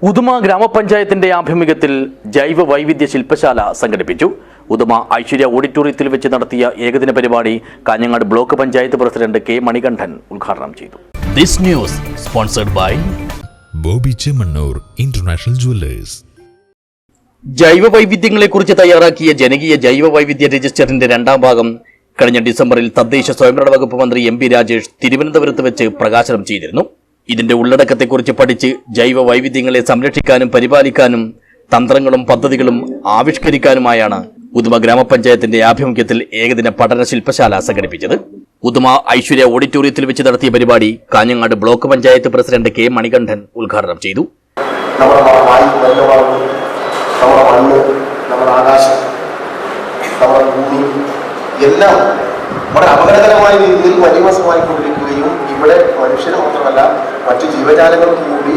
ഉദുമ ഗ്രാമപഞ്ചായത്തിന്റെ ആഭിമുഖ്യത്തിൽ ജൈവ വൈവിധ്യ ശില്പശാല സംഘടിപ്പിച്ചു. ഉദുമ ഐശ്വര്യ ഓഡിറ്റോറിയത്തിൽ വെച്ച് നടത്തിയ ഏകദിന പരിപാടി Kanhangad block panchayat president K Manikandan ഉദ്ഘാടനം ചെയ്തു. This news sponsored by Bobby Chemmanur international jewellers. ജൈവ വൈവിധ്യങ്ങളെക്കുറിച്ച് തയ്യാറാക്കിയ ജനകീയ ജൈവ വൈവിധ്യ രജിസ്റ്ററിന്റെ രണ്ടാം ഭാഗം കഴിഞ്ഞ ഡിസംബറിൽ തദ്ദേശ സ്വയംഭരണ വകുപ്പ് മന്ത്രി എം.പി. രാജേഷ് തിരുവനന്തപുരത്ത് വെച്ച് പ്രകാശനം ചെയ്തിരുന്നു. ഇതിന്റെ ഉള്ളടക്കത്തെക്കുറിച്ച് പഠിച്ച് ജൈവ വൈവിധ്യങ്ങളെ സംരക്ഷിക്കാനും പരിപാലിക്കാനും തന്ത്രങ്ങളും പദ്ധതികളും ആവിഷ്കരിക്കാനുമായാണ് ഉദുമ ഗ്രാമപഞ്ചായത്തിന്റെ ആഭിമുഖ്യത്തിൽ ഏകദിന പഠന ശില്പശാല സംഘടിപ്പിച്ചത്. ഉദുമ ഐശ്വര്യ ഓഡിറ്റോറിയത്തിൽ വെച്ച് നടത്തിയ പരിപാടി Kanhangad block panchayat president K Manikandan ഉദ്ഘാടനം ചെയ്തു. നമ്മുടെ മണ്ണ്, നമ്മുടെ ആകാശം, നമ്മുടെ ഭൂമി എല്ലാം വളരെ അപകടകരമായ രീതിയിൽ മലിനമായിക്കൊണ്ടിരിക്കുകയും ഇവിടെ മനുഷ്യന് മാത്രമല്ല മറ്റു ജീവജാലങ്ങൾക്കും കൂടി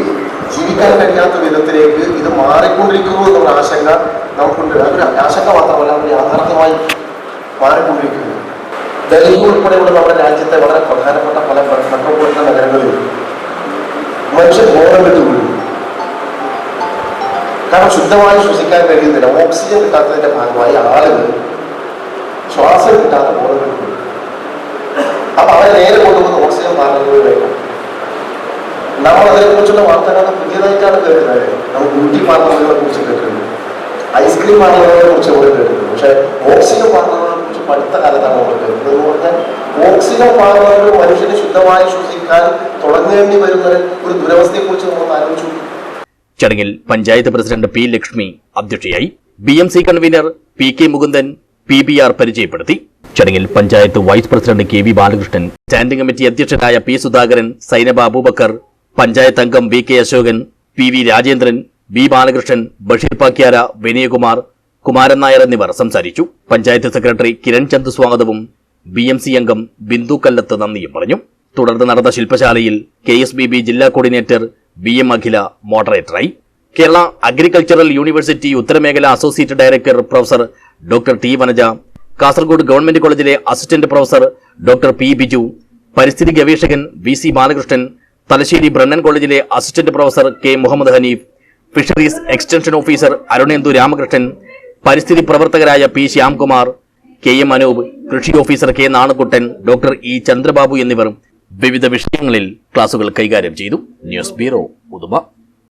ജീവിക്കാൻ കഴിയാത്ത വിധത്തിലേക്ക് ഇത് മാറിക്കൊണ്ടിരിക്കുന്നു എന്നുള്ള ആശങ്ക നമുക്കുണ്ട്. അതൊരു ആശങ്ക മാത്രമല്ല, ഒരു യാഥാർത്ഥ്യമായി മാറിക്കൊണ്ടിരിക്കുന്നു. ഡൽഹി ഉൾപ്പെടെയുള്ള നമ്മുടെ രാജ്യത്തെ വളരെ പ്രധാനപ്പെട്ട പല മെട്രോപൊളിറ്റൻ നഗരങ്ങളിൽ മനുഷ്യൻ ബോധം വിട്ടുകൊള്ളും. കാരണം ശുദ്ധമായി ശ്വസിക്കാൻ കഴിയുന്നില്ല. ഓക്സിജൻ കിട്ടാത്തതിന്റെ ഭാഗമായി ആളുകൾ ശ്വാസം കിട്ടാത്ത ബോധം വിട്ടുകൊള്ളും. അപ്പൊ അവരെ നേരെ കൊണ്ടുപോകുന്ന ഓക്സിജൻ പാർലറുകളിലേക്ക് നമ്മൾ അതിനെക്കുറിച്ചുള്ള വാർത്തകൾ പുതിയതായിട്ടാണ് കേൾക്കുന്നത്. നമ്മൾ ബ്യൂട്ടി പാർലറുകളെ കുറിച്ച് കേട്ടിട്ടുണ്ട്, ഐസ്ക്രീം പാർലറുകളെ കുറിച്ച് നമ്മൾ കേട്ടിട്ടുണ്ട്. പക്ഷെ ഓക്സിജൻ പാർലറുകളെ കുറിച്ച് അടുത്ത കാലത്താണ് നമ്മൾ കേൾക്കുന്നത്. എന്ന് പറഞ്ഞാൽ ഓക്സിജൻ പാർലറുകൾ മനുഷ്യന് ശുദ്ധമായി ശ്വസിക്കാൻ തുടങ്ങേണ്ടി വരുന്ന ഒരു ദുരവസ്ഥയെ കുറിച്ച് നമ്മൾ ആലോചിച്ചു. ചടങ്ങിൽ പഞ്ചായത്ത് പ്രസിഡന്റ് പി ലക്ഷ്മി അധ്യക്ഷയായി. BMC convener PK Mukundan PBR പരിചയപ്പെടുത്തി. ചടങ്ങിൽ panchayat vice president KV Balakrishnan, standing committee അധ്യക്ഷനായ P സുധാകരൻ, സൈനബ അബൂബക്കർ, പഞ്ചായത്ത് അംഗം VK Ashokan, PV Rajendran, B Balakrishnan, Basheer Pakyara, Vinayakumar, Kumaran Nair എന്നിവർ സംസാരിച്ചു. പഞ്ചായത്ത് സെക്രട്ടറി കിരൺ ചന്ദ് സ്വാഗതവും BMC അംഗം ബിന്ദു കല്ലത്ത് നന്ദിയും പറഞ്ഞു. തുടർന്ന് നടന്ന ശില്പശാലയിൽ KSBB ജില്ലാ കോർഡിനേറ്റർ BM അഖില മോഡറേറ്ററായി. കേരള അഗ്രികൾച്ചറൽ യൂണിവേഴ്സിറ്റി ഉത്തരമേഖല associate director professor doctor T Vanaja, Kasaragod government കോളേജിലെ assistant professor doctor P Biju, പരിസ്ഥിതി ഗവേഷകൻ VC ബാലകൃഷ്ണൻ, തലശ്ശേരി ബ്രണ്ണൻ കോളേജിലെ assistant professor K Muhammad Hanif, fisheries extension officer Arunendu Ramakrishnan, പരിസ്ഥിതി പ്രവർത്തകരായ P ശ്യാംകുമാർ, KM അനൂപ്, കൃഷി officer K Nanakkuttan, doctor E Chandrababu എന്നിവർ വിവിധ വിഷയങ്ങളിൽ ക്ലാസുകൾ കൈകാര്യം ചെയ്തു. News bureau, Uduma.